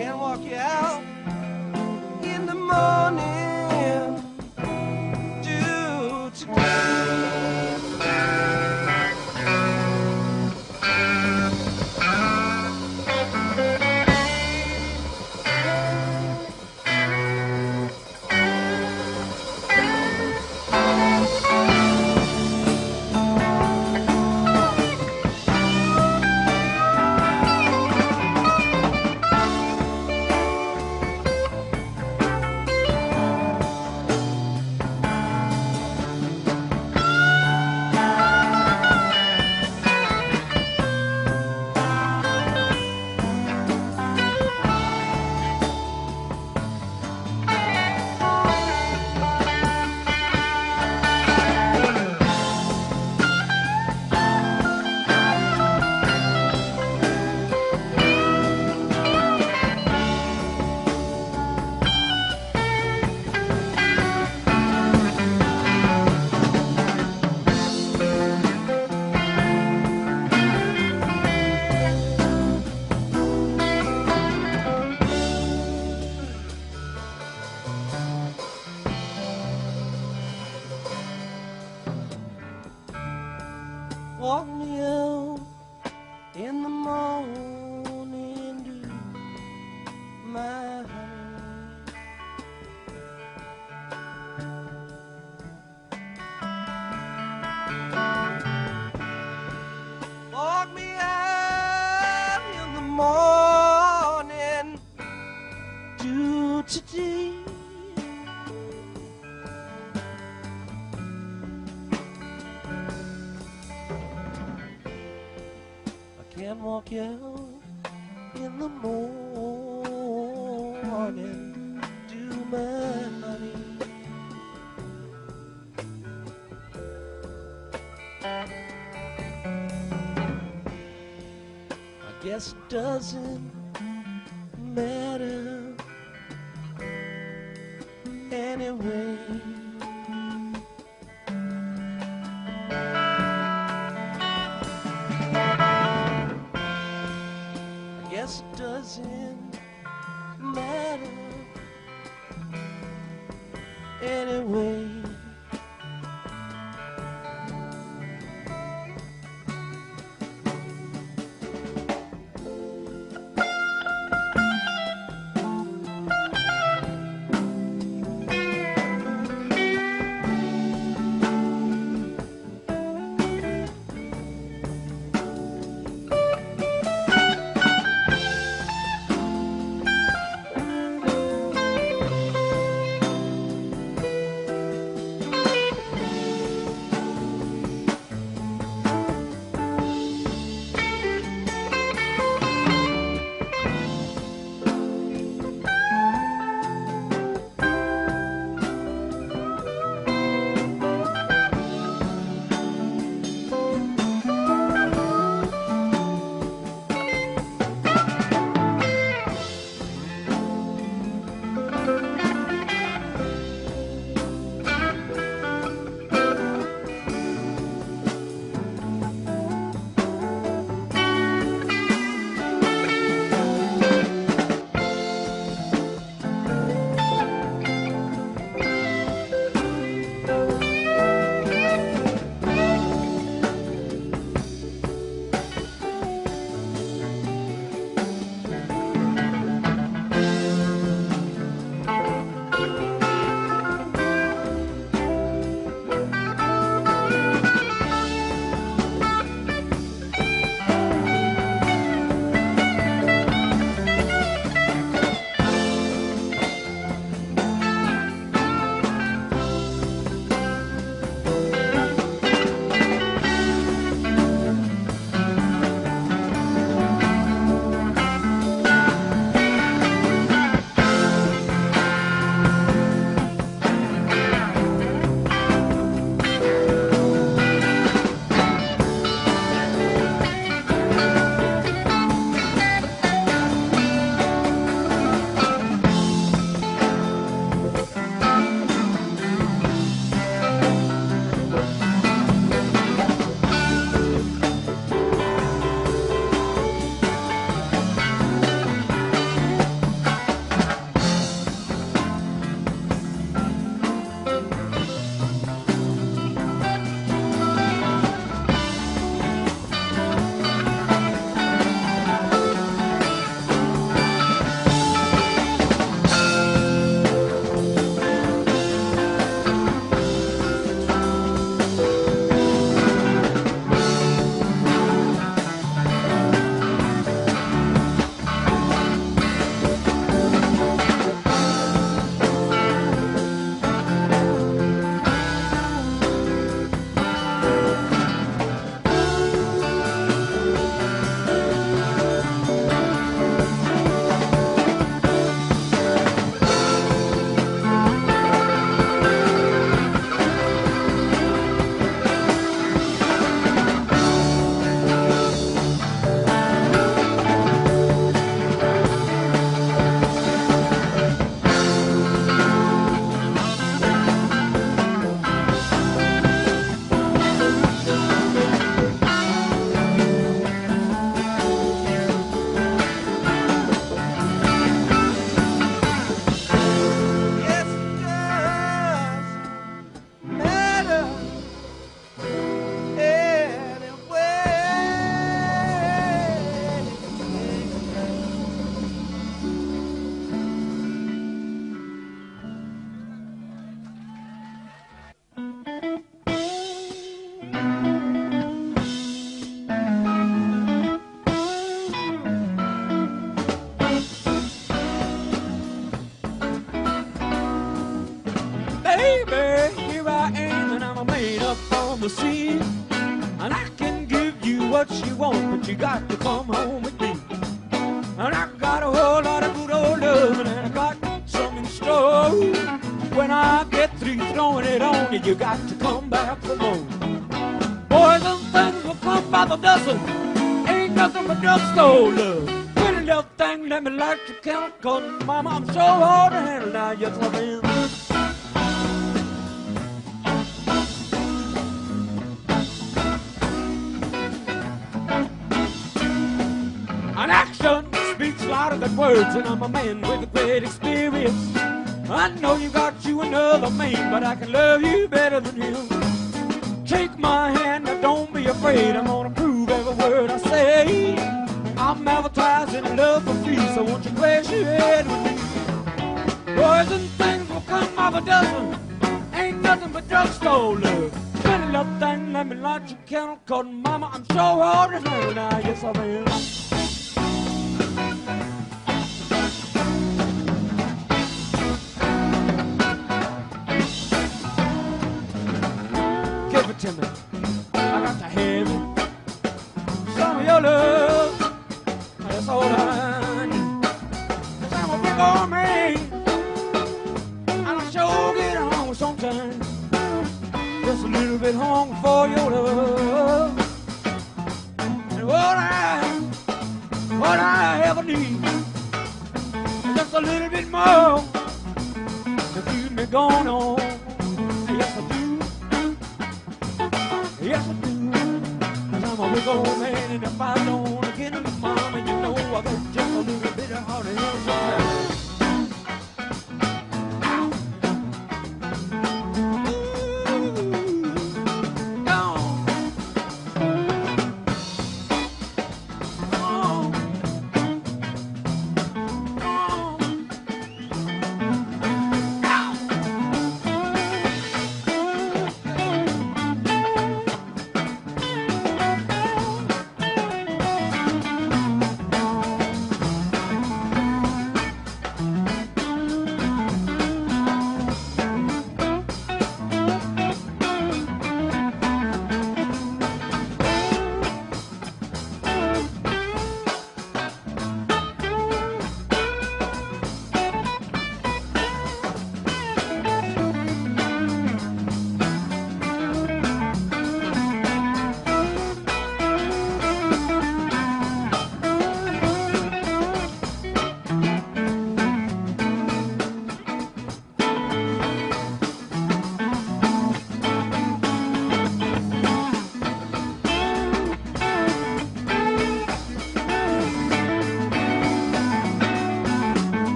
can't walk you out in the morning due to walk me out in the morning dew, my honey. Walk me out in the morning dew today. Can't walk you out in the morning, do my honey. I guess it doesn't matter anyway. Guess it doesn't matter anyway. baby, here I am, and I'm a man up on the scene. And I can give you what you want, but you got to come home with me. And I got a whole lot of good old love, and I got some in store. When I get through throwing it on you, you got to come back for more. Boys and things will come by the dozen, ain't nothing but drugstore love. Pretty little thing, let me light your candle, 'cause mama, I'm so hard to handle now, yes I am. An action speaks louder than words, and I'm a man with a great experience. I know you got you another man, but I can love you better than him. Take my hand, now don't be afraid, I'm gonna prove every word I say. I'm advertising love for free, so won't you place your head with me? Boys and things will come by the dozen, ain't nothing but drugstore love. Pretty little thing, let me light your candle, 'cause mama, I'm so hard to handle now, yes I am. To me, I got to have it. Some of your love, that's all I need. 'Cause I'm a big old man, and I sure get hungry sometimes. Just a little bit hungry for your love. And what I ever need is just a little bit more to keep me going on. Yes, I do. Yes, I do, 'cause I'm a big old man, and if I don't get in the mama, you know I got just a little bit of heart and hell sometimes.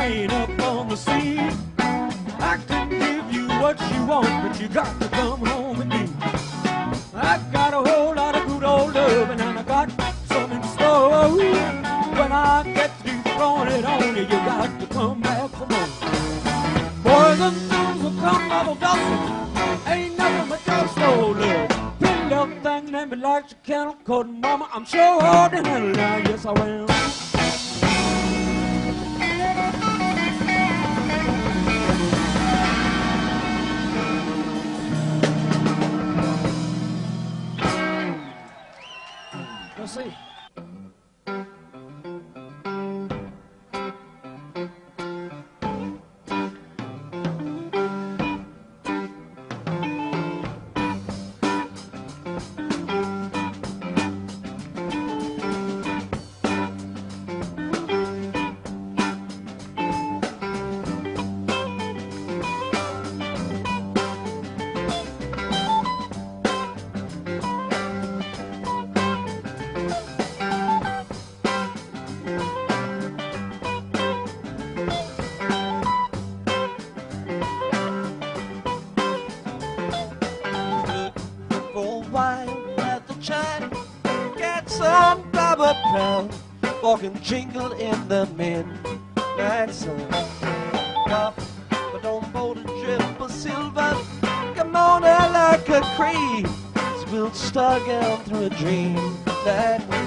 rain up on the sea. I can give you what you want, but you got to come home with me. I got a whole lot of good old loving, and I got some in store. When I get through throwing it on you, you got to come back for more. Boys and girls will come double dusting, ain't nothing but just old love. Pretty little thing, let me like your kennel coat, mama, I'm sure hard to handle now, yes I will. Let's see. Walking jingle in the midnight sun. But on board a drip of silver, come on out like a cream. We'll start down through a dream that way.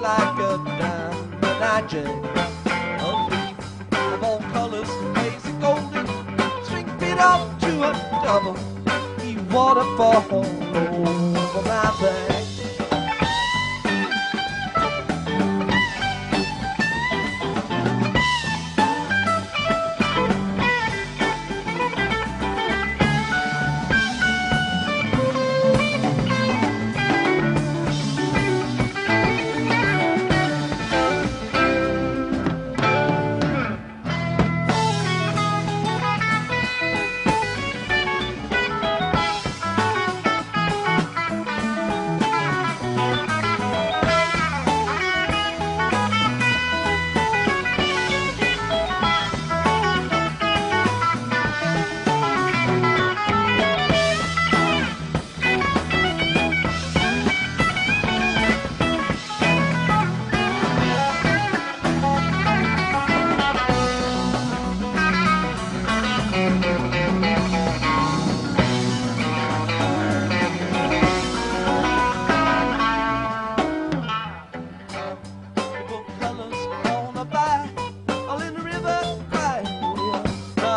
Like a diamond, I jet a leaf of all colors, hazy golden, swing feet up to a double, he waterfall over my back.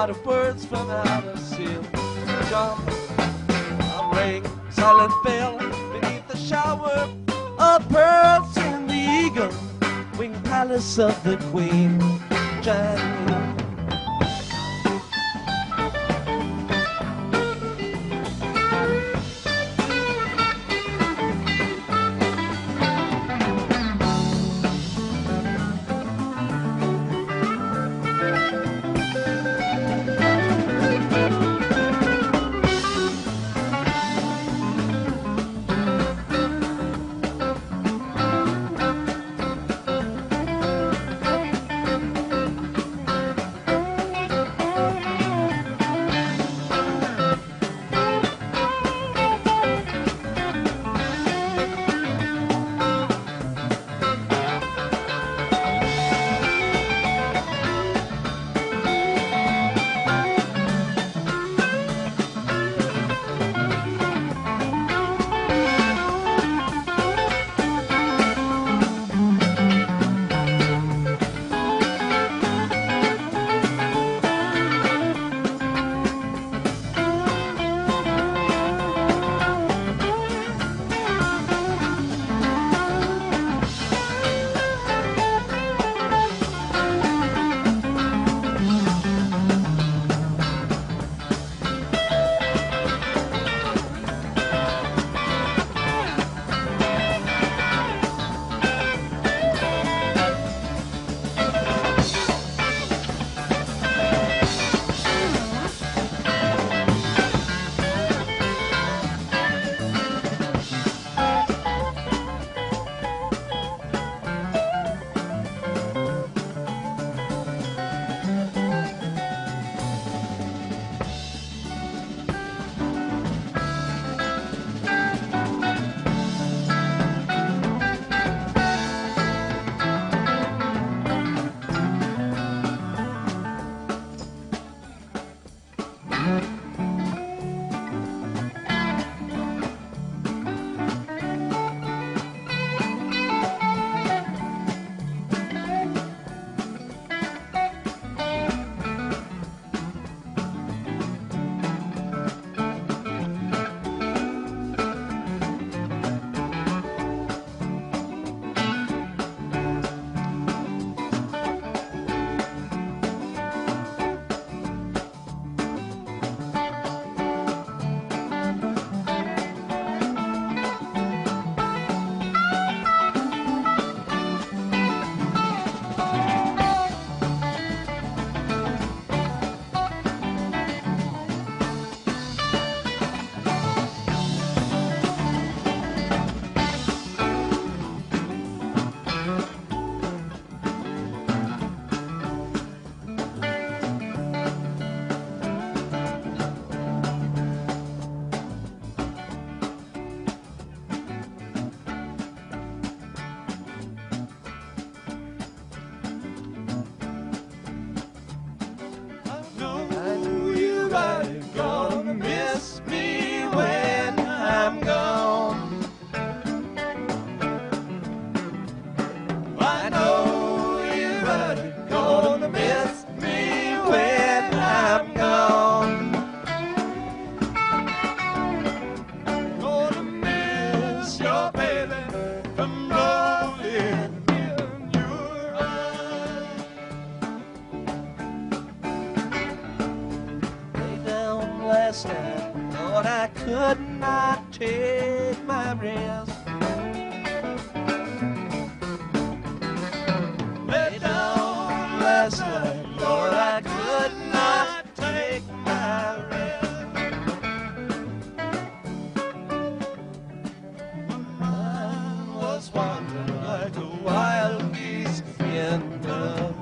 Of words from out of seal, jump, a ring, silent bell beneath the shower of pearls in the eagle winged palace of the queen, Jane. could not take my rest. Lay down last night, Lord, I could not take my rest. My mind was wandering like a wild geese in the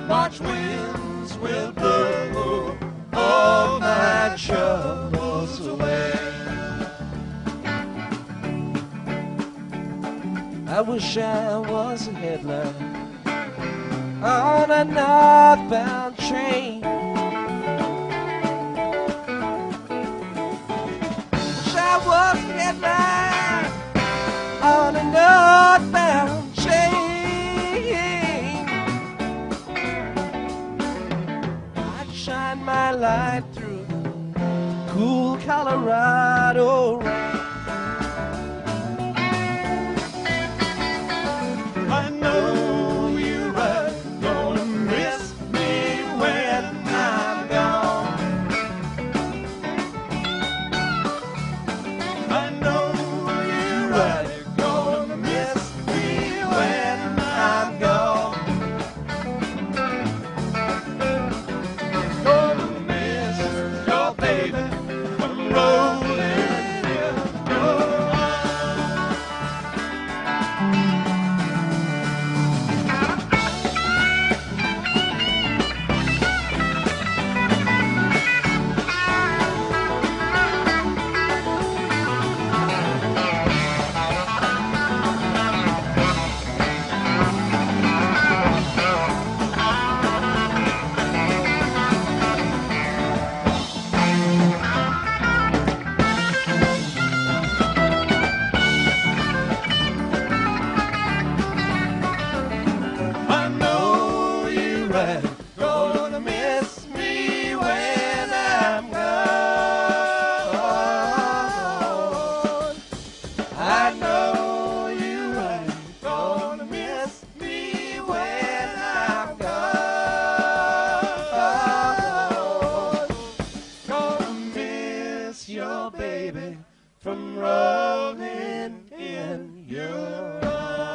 March winds will blow all my troubles away. I wish I was a headline on a northbound train. Wish I was a headline on a northbound train. Shine my light through cool Colorado rain. I know you're right, gonna miss me when I'm gone. I know you're right, you're gonna miss me when I'm gone. Gonna miss me when I'm gone. I know you're right. Gonna miss me when I'm gone. Gonna miss your baby from rolling in your arms.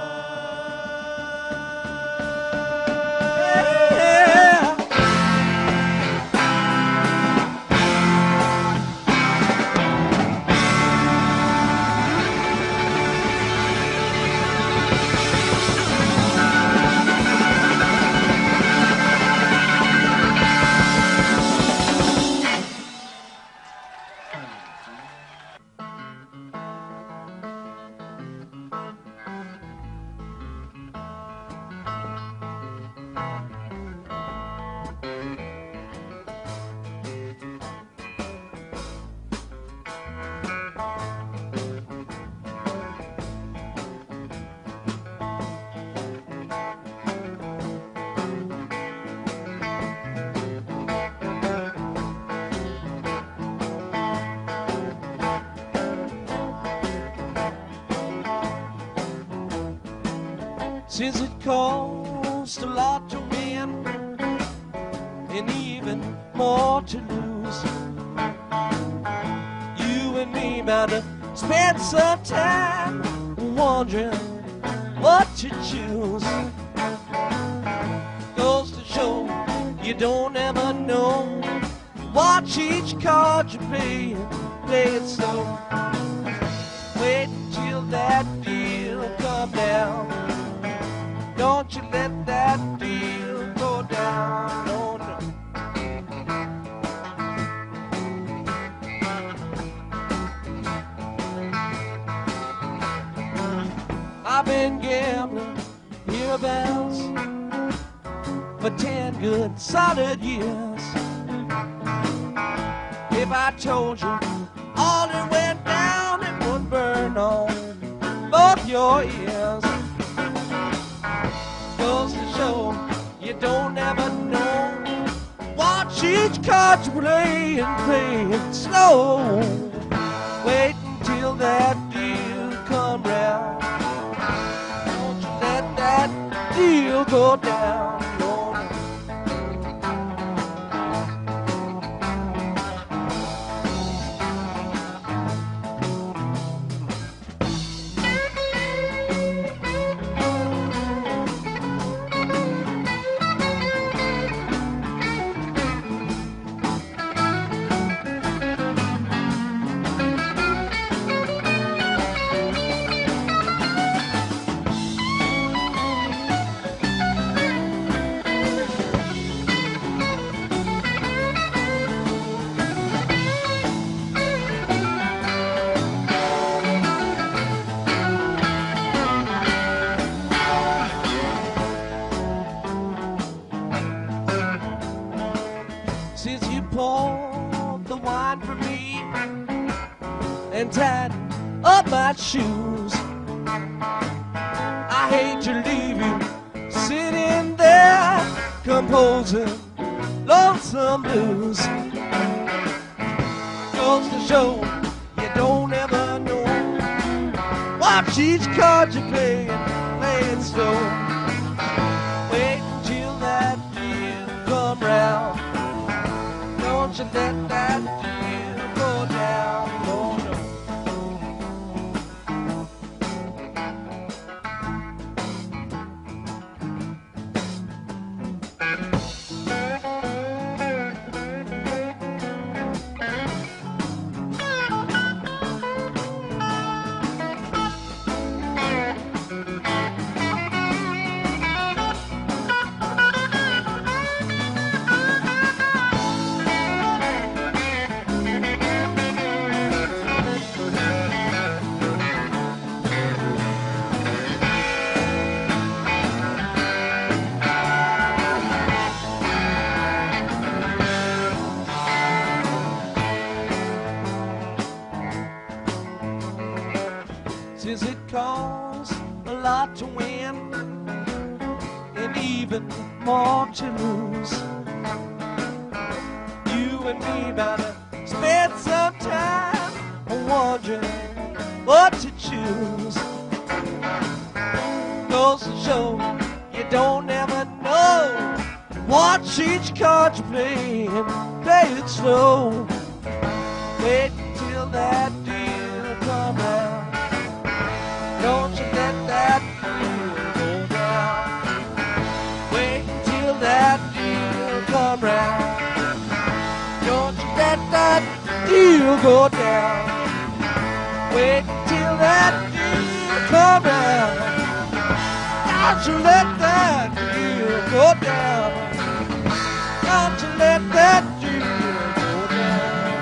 Since it cost a lot to win and even more to lose, you and me about to spend some time wondering what to choose. Goes to show you don't ever know. Watch each card you play and play it slow. Wait until that deal comes. come down. Don't you let that deal go down. No, no. I've been gambling hereabouts for 10 good solid years. If I told you all that went down, it would burn on both your ears. Goes to show you don't ever know. Watch each card you play and play it slow. Wait until that deal come round. Don't you let that deal go down. No, no. Since you poured the wine for me and tied up my shoes, I hate to leave you sitting there composing lonesome blues. Goes to show you don't ever know. Watch each card you play and play it slow. Wait until that deal come round. Don't you let that deal go down, no, no. Since it costs a lot to win and even more to lose, you and me bound to spend some time wondering what to choose. Goes to show you don't ever know. Watch each card you play and play it slow. Wait until that deal come out. Don't you let that deal go down. Wait until that deal come round. Don't you let that deal go down. Wait until that deal come round. Don't you let that deal go down. Don't you let that deal go down.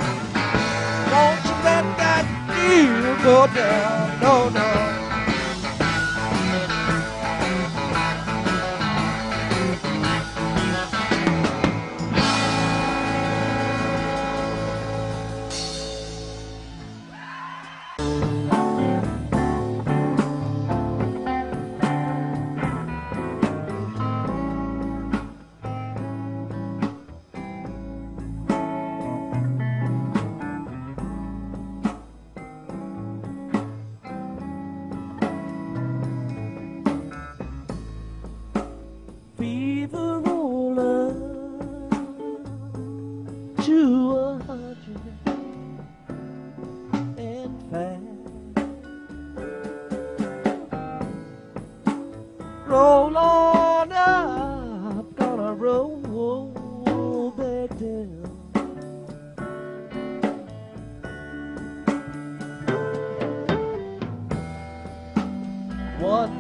Don't you let that deal go down. No, no. Fever roller to 105. Roll on up, gonna roll back down. One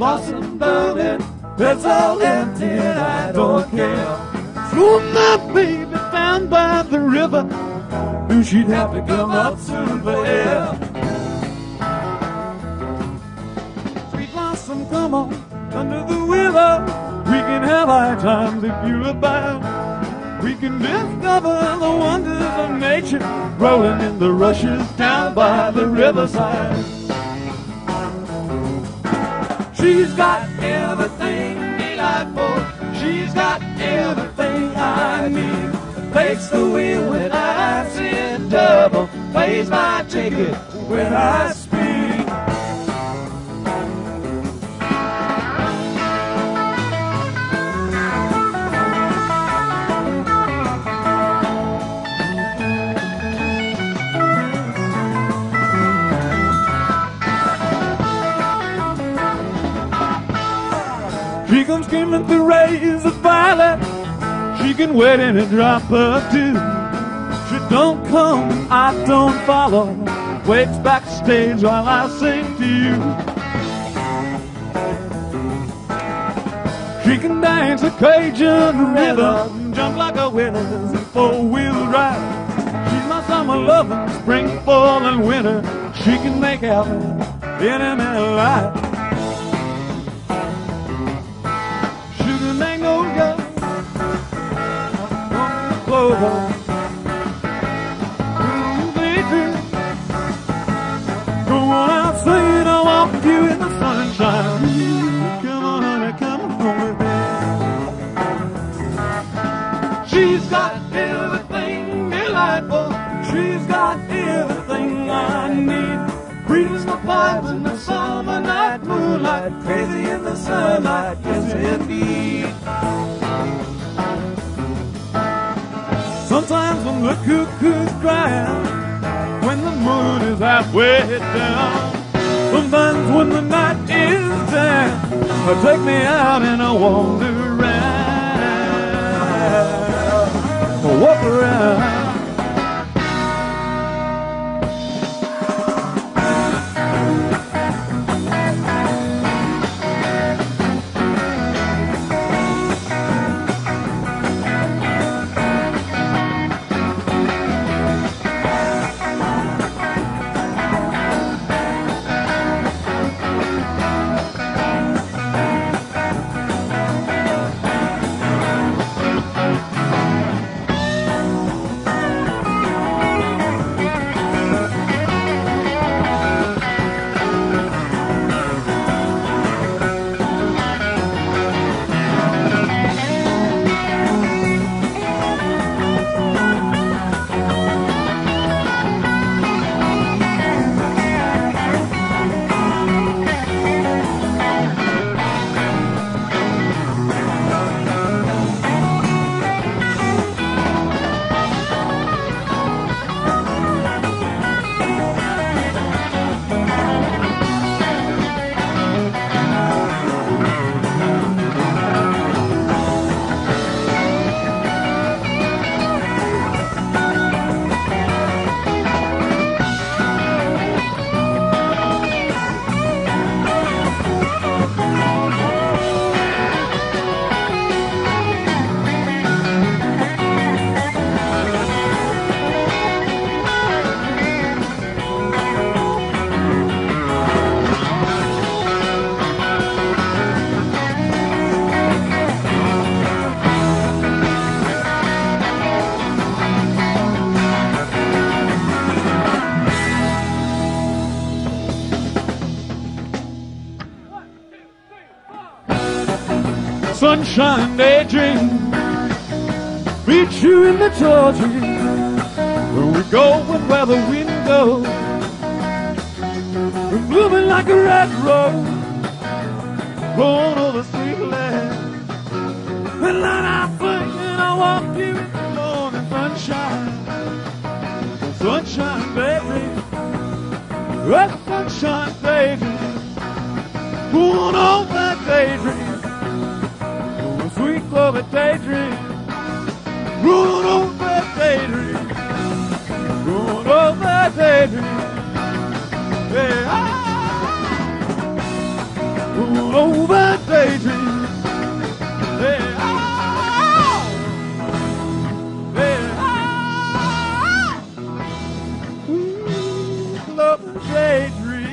blossom burning, it's all empty and I don't care. So my baby down by the river, knew she'd have to come up Silver air. Sweet blossom, come on, under the willow. We can have our times if you're about. We can discover the wonders of nature, rolling in the rushes down by the riverside. She's got everything delightful. She's got everything I need. Takes the wheel when I sit double. Pays my ticket when I speak. She comes skimming through rays of violet. She can wait in a drop or two. She don't come, I don't follow. Waits backstage while I sing to you. She can dance a Cajun rhythm, jump like a winner's in four-wheel drive. She's my summer lover, spring, fall, and winter. She can make heaven any man alive. Magnolia, clover, baby. Go on out, singing, I'll walk with you in the sunshine. Come on, honey, come home with me. She's got everything delightful. She's got everything I need. Breeze the pipes in the summer night moonlight, crazy in the sunlight, yes indeed. Sometimes when the cuckoo's crying, when the moon is halfway down, sometimes when the night is down, take me out and I wander around, walk around. Sunshine daydream, meet you in the Georgia, where we go and where the wind goes. We're moving like a red rose, blowing over sweet land. And then I think and I walk you in the morning sunshine, sunshine daydream, that sunshine daydream, going on that daydream. Sweet clover daydream, rolling over that daydream, rolling over that daydream, yeah. all over daydream. Hey, love a daydream.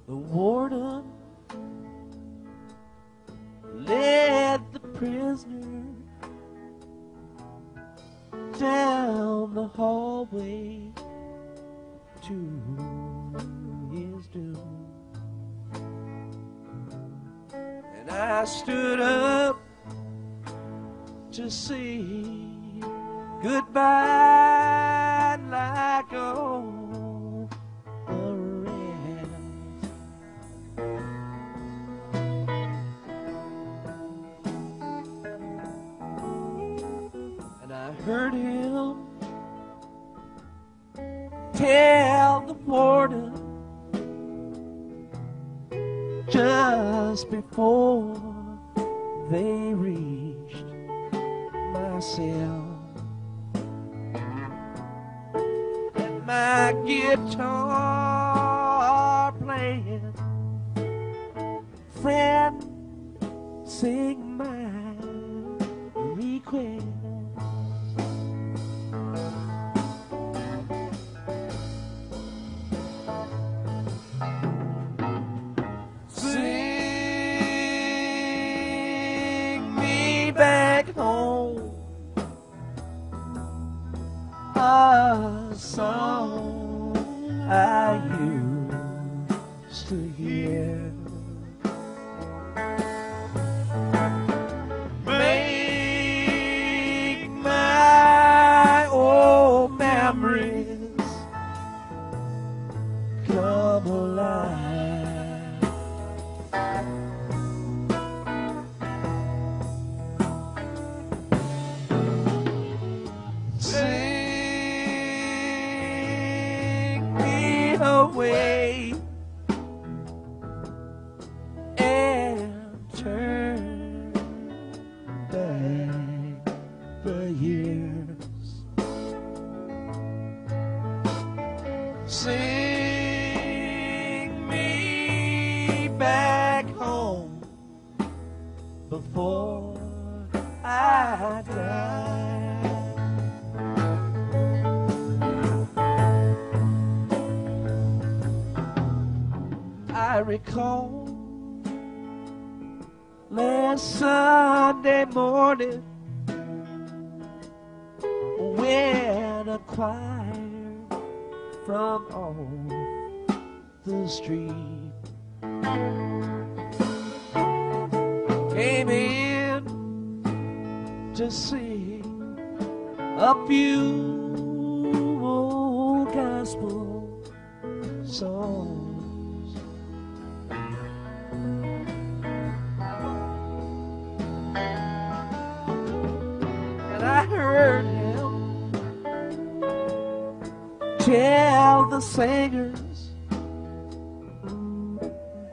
The warden led the prisoner down the hallway to his doom. And I stood up to say goodbye like all the rest. And I heard him tell the warden just before they reached my cell, and my guitar playing, friend, sing my request. Back home, a song I used to hear. Make my old memories come alive. Away and turn back the years. Sing me back home before I die. I recall last Sunday morning when a choir from off the street came in to sing a few old gospel songs. I heard him tell the singers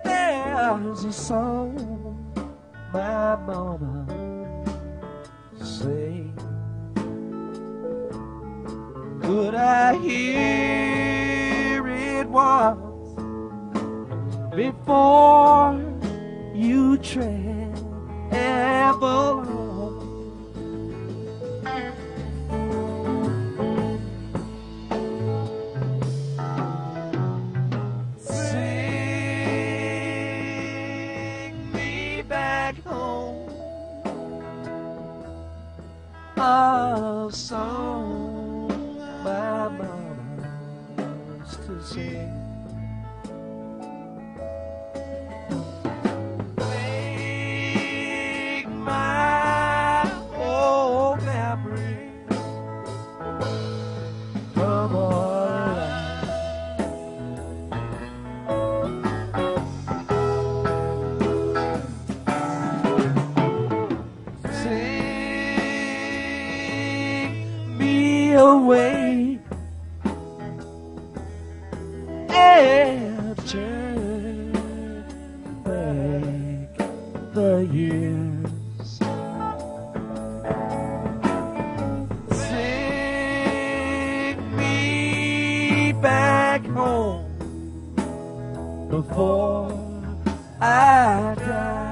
there's a song my mama sing. Could I hear it once before you travel on? A song my mama used to sing. Make my old memories come away and turn back the years. Sing me back home before I die.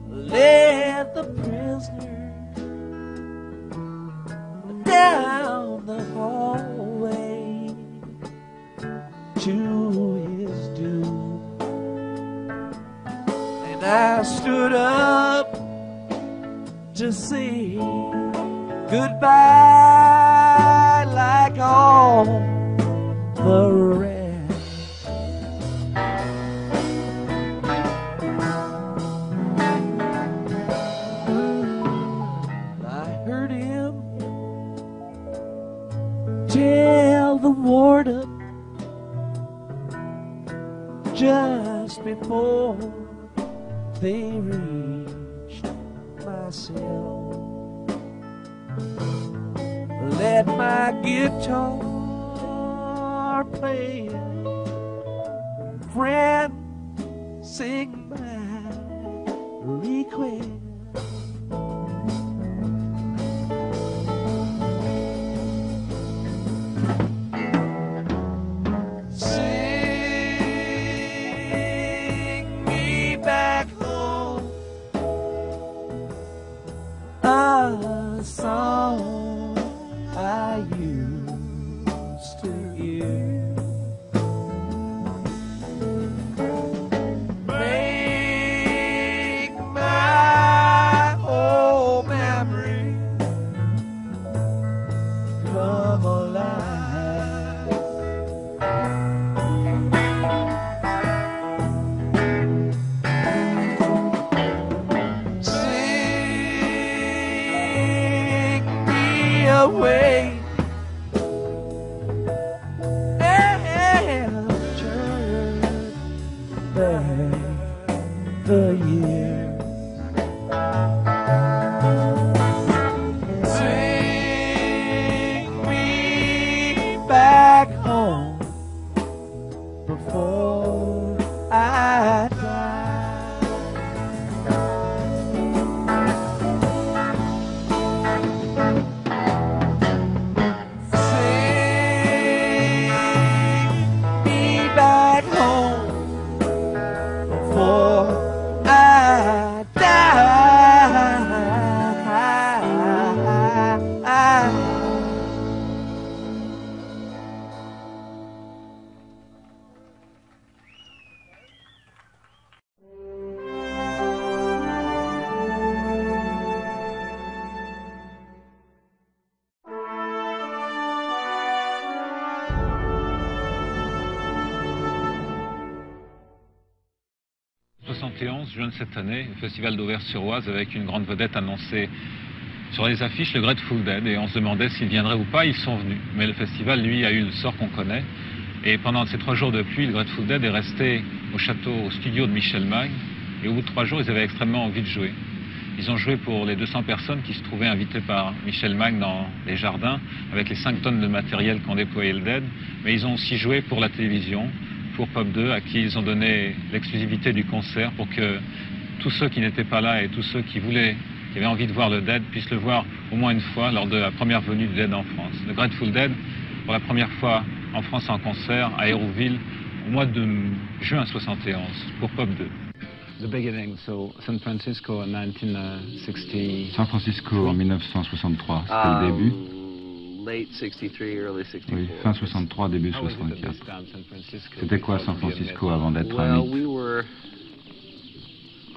Led the prisoner down the hallway to his doom, and I stood up to say goodbye like all the rest. Tell the warden just before they reached my cell. Let my guitar play, friend, sing my request. A song I used to hear, make my old memory come alive. Away and turn back the years. Sing me back home before I die. Juin de cette année, le festival d'Auvers-sur-Oise avec une grande vedette annoncée sur les affiches, le Grateful Dead, et on se demandait s'ils viendraient ou pas. Ils sont venus, mais le festival, lui, a eu le sort qu'on connaît, et pendant ces 3 jours de pluie, le Grateful Dead est resté au château, au studio de Michel Mag, Et au bout de 3 jours, ils avaient extrêmement envie de jouer. Ils ont joué pour les 200 personnes qui se trouvaient invitées par Michel Magne dans les jardins, avec les 5 tonnes de matériel qu'ont déployé le Dead. Mais ils ont aussi joué pour la télévision, pour Pop 2, à qui ils ont donné l'exclusivité du concert pour que tous ceux qui n'étaient pas là et tous ceux qui avaient envie de voir le Dead puissent le voir au moins une fois lors de la première venue du Dead en France. Le Grateful Dead, pour la première fois en France en concert, à Herouville, au mois de juin 71, pour Pop 2. The beginning, so San Francisco in 1960. San Francisco en 1963, c'était le début. Late 63, early 64. Oui, fin 63, début 64. C'était quoi San Francisco avant d'être un mythe?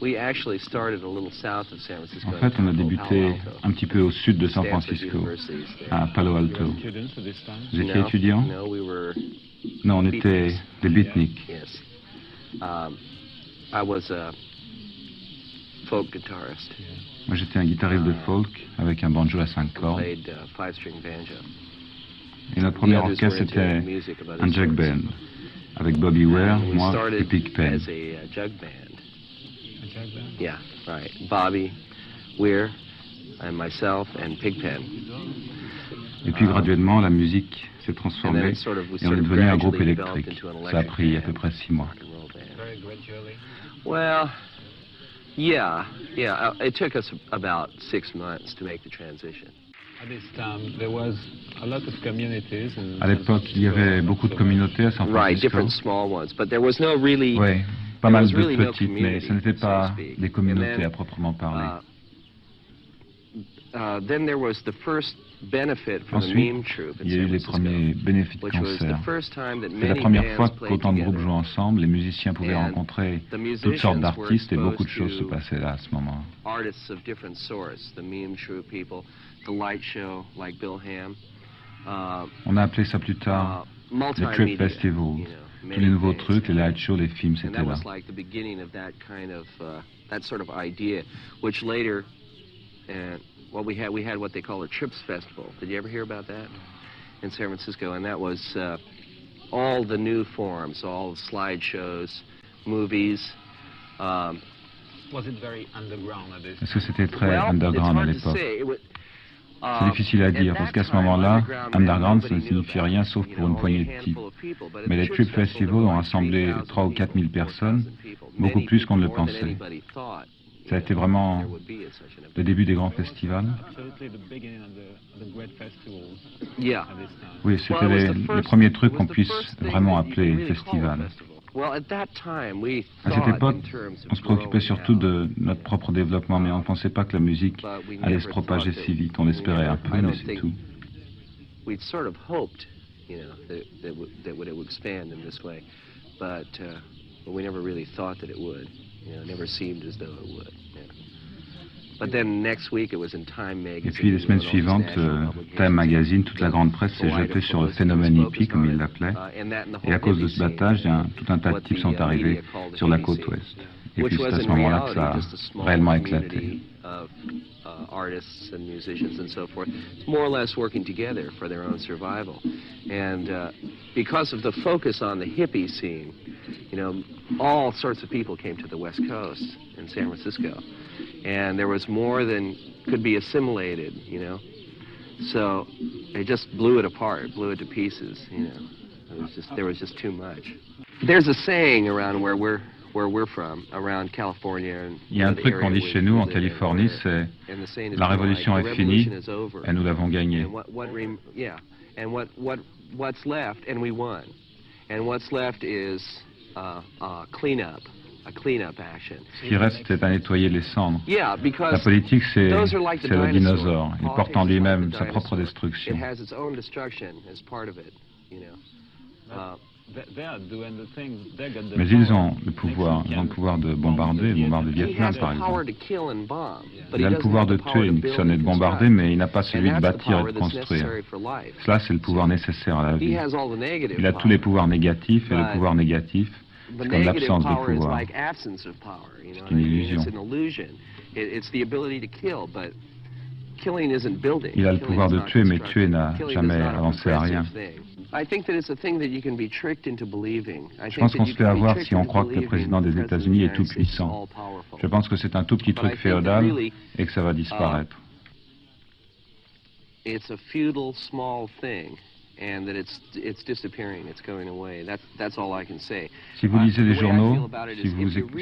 En fait, on a débuté un petit peu au sud de San Francisco, à Palo Alto. Vous étiez étudiant? Non, on était des beatniks. Moi, j'étais un guitariste de folk avec un banjo à 5 cordes. Et notre premier orchestre, c'était un jug band, avec Bobby Ware, moi et Pigpen. Yeah, right. Bobby, Weir, and myself, and Pigpen. Et puis graduellement, la musique s'est transformée et on est devenu un groupe électrique. Ça a pris à peu près 6 mois. Well, yeah. It took us about 6 months to make the transition. À l'époque, il y avait beaucoup de communautés à San Right, Francisco. different small ones, but there was no really. Oui, pas mal de petites, mais ce n'était pas des communautés à proprement parler. Then there was the first benefit for the Ensuite, meme troupe in il y a eu San les Francisco, premiers bénéfices de which was the concert. first time that C'est la many première fois bands played qu'autant de groupes together. jouaient ensemble, les musiciens pouvaient And rencontrer the toutes sortes musicians d'artistes et were beaucoup de choses se exposed to passaient là à ce moment. Artists of different sorts, the meme troupe people, the light show like Bill Ham. On a appelé ça plus tard les Trip Festivals. Tous les nouveaux trucs, les light shows, les films, And c'était that là. was like the beginning of that kind of that sort of idea, which later, well, we had what they call a Trips Festival. Did you ever hear about that in San Francisco? And that was all the new forms, all the slideshows, movies. Was it very underground at this Est-ce que c'était très Well, it's underground à hard to l'époque? say. C'est difficile à dire, parce qu'à ce moment-là, underground, ça ne signifiait rien sauf pour une poignée de types. Mais les Trip Festivals ont rassemblé 3 ou 4 000 personnes, beaucoup plus qu'on ne le pensait. Ça a été vraiment le début des grands festivals. Oui, c'était les premiers trucs qu'on puisse vraiment appeler festival. À cette époque, on se préoccupait surtout de notre propre développement, mais on ne pensait pas que la musique allait se propager si vite. On l'espérait un peu, mais c'est tout. We'd sort of hoped, you know, that it would expand in this way, but we never really thought that it would. You know, it never seemed as though it would. Yeah. But then next week it was in Time magazine. Et puis les semaines suivantes, Time Magazine, toute la grande presse s'est jetée sur le phénomène hippie, comme ils l'appelaient. Et à cause de ce battage, tout un tas de types sont arrivés sur la côte ouest. Et puis c'est à ce moment-là que ça a réellement éclaté. Artists and musicians and so forth, more or less working together for their own survival. And because of the focus on the hippie scene, you know, all sorts of people came to the West Coast in San Francisco. And there was more than could be assimilated, you know. So they just blew it apart, blew it to pieces, you know. There was just too much. There's a saying around where we're from, around California. Il y a un truc qu'on dit chez nous en Californie, c'est la révolution est finie et nous l'avons gagnée. And what's left, and we won. And what's left is cleanup. A cleanup action. Ce qui reste, c'est à nettoyer les cendres. Yeah, because la politique, c'est like le dinosaure. Il porte en lui-même sa propre destruction. It has its own destruction as part of it, you know. Mais ils ont le pouvoir de bombarder, le Vietnam par exemple. Il a le pouvoir de tuer, Nixon, et de bombarder, mais il n'a pas celui de bâtir et de construire. Cela, c'est le pouvoir nécessaire à la vie. Il a tous les pouvoirs négatifs, et le pouvoir négatif, c'est comme l'absence de pouvoir. C'est une illusion. Il a le pouvoir de tuer, mais tuer n'a jamais avancé à rien. Je pense qu'on se fait avoir si on croit que le président des États-Unis est tout puissant. Je pense que c'est un tout petit truc féodal et que ça va disparaître. It's a feudal small thing, and that it's disappearing, it's going away. That's all I can say. Si vous lisez les journaux, si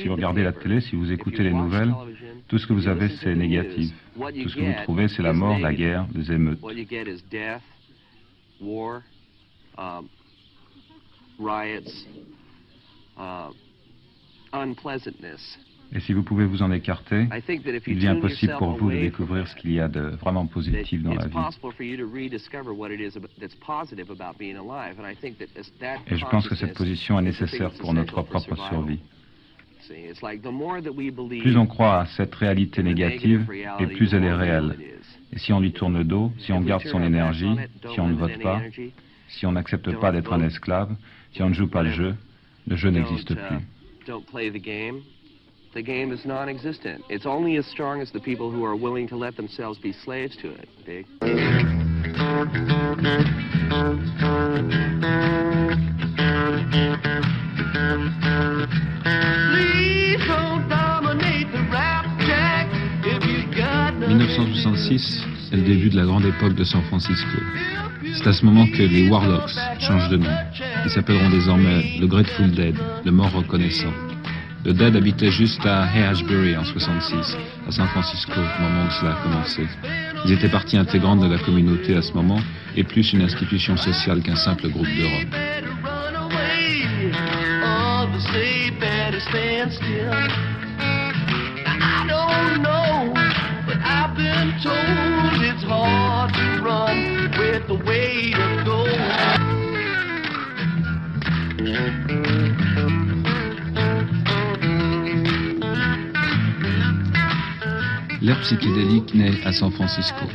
vous regardez la télé, si vous écoutez les nouvelles, tout ce que vous avez c'est négatif. Tout ce que vous trouvez c'est la mort, la guerre, les émeutes. What you get is death, war, riots, unpleasantness. Et si vous pouvez vous en écarter, il devient impossible pour vous de découvrir ce qu'il y a de vraiment positif dans la vie. Et je pense que cette position est nécessaire pour notre propre survie. Plus on croit à cette réalité négative, et plus elle est réelle. Et si on lui tourne le dos, si on garde son énergie, si on ne vote pas, si on n'accepte pas d'être un esclave, si on ne joue pas le jeu n'existe plus. The game is non-existent. It's only as strong as the people who are willing to let themselves be slaves to it, Big. Please don't dominate the rap jack if you got no... 1966 est le début de la grande époque de San Francisco. C'est à ce moment que les Warlocks changent de nom. Ils s'appelleront désormais le Grateful Dead, le mort reconnaissant. Le Dead habitait juste à Ashbury en 66, à San Francisco, au moment où cela a commencé. Ils étaient partie intégrante de la communauté à ce moment, et plus une institution sociale qu'un simple groupe de rock. L'ère psychédélique naît à San Francisco.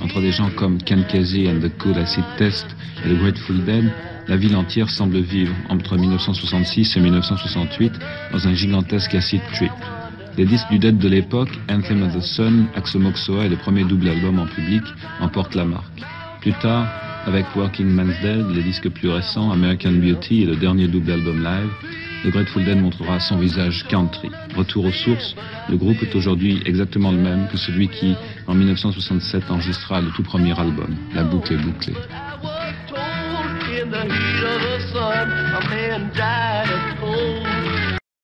Entre des gens comme Ken Kesey and the Cool Acid Test et le Grateful Dead, la ville entière semble vivre entre 1966 et 1968 dans un gigantesque acid trip. Les disques du Dead de l'époque, Anthem of the Sun, Axomoxoa et le premier double album en public, emportent la marque. Plus tard, avec Working Man's Dead, les disques plus récents, American Beauty et le dernier double album live, le Grateful Dead montrera son visage country. Retour aux sources, le groupe est aujourd'hui exactement le même que celui qui, en 1967, enregistra le tout premier album, La boucle est bouclée.